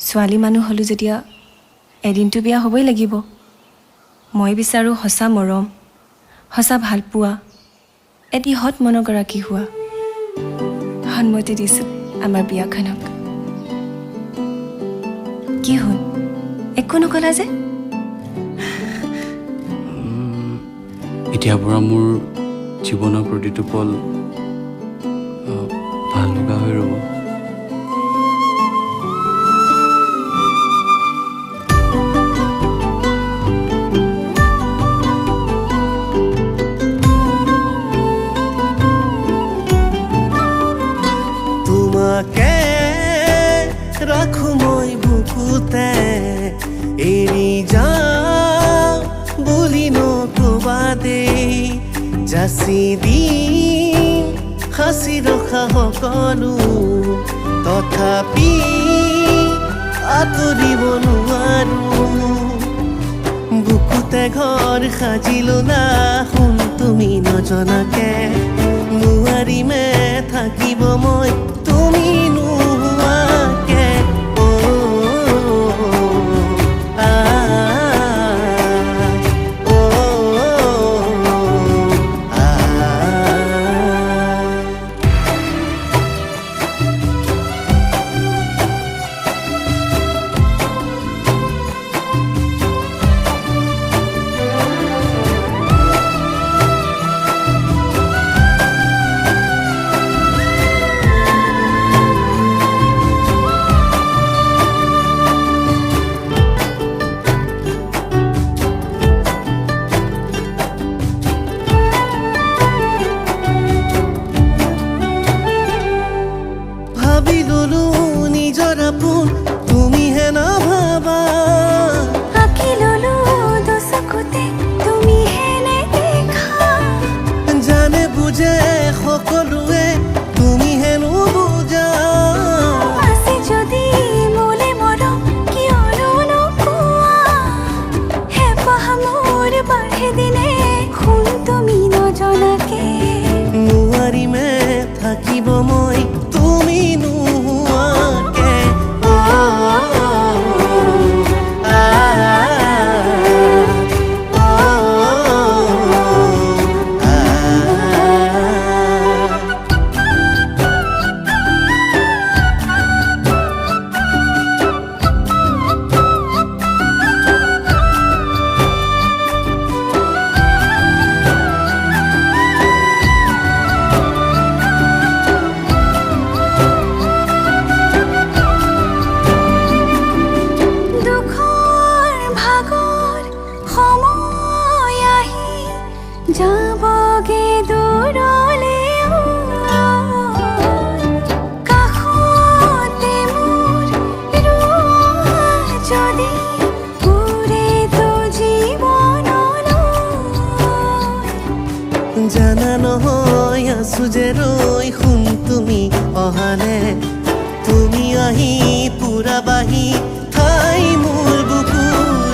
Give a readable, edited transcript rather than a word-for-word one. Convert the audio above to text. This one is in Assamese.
ছোৱালী মানুহ হ'লো যেতিয়া এদিনটো বিয়া হ'বই লাগিব। মই বিচাৰোঁ সঁচা মৰম, সঁচা ভালপোৱা, এটি হত মনগৰাকী হোৱা। সন্মতি দিছোঁ আমাৰ বিয়াখনক। কি হ'ল, একো নকলা যে? এতিয়াৰ পৰা মোৰ জীৱনৰ প্ৰতিটো পল ভাল লগা হৈ ৰ'ব। তোমাকে ৰাখো মই বুকুতে, এৰি যাওঁ বুলি নকবা দেই। যাচি দিম সাঁচি ৰখা সকলো, তথাপি আঁতৰিব নোৱাৰো। বুকুতে ঘৰ সাজিলো না শুন তুমি নজনাকে, নোৱাৰিমে থাকিব মই তুমি নোহোৱাকে। ভাবি ললো নিজৰ আপোন, তুমিহে নাভাবা। আঁকি ললো দুচকুতে, তুমিহে নেদেখা। জানে বুজে সকলোৱে, তুমিহে নুবুজা। আছে যদি মোলে মৰম, কিয়নো নোকোৱা? হেঁপাহ মোৰ বাঢ়ে দিনে, শুন তুমি নজনাকে। নোৱাৰিমে থাকিব মই তুমি নোহোৱাকে। যাবগে দূৰলে কাষতে মোৰ যদি পুৰেতো জীৱনলৈ। জানা নহয় আছো যে ৰৈ শুন তুমি অহালে, তুমি আহি পুৰা বাহি ঠাই মোৰ বুকুত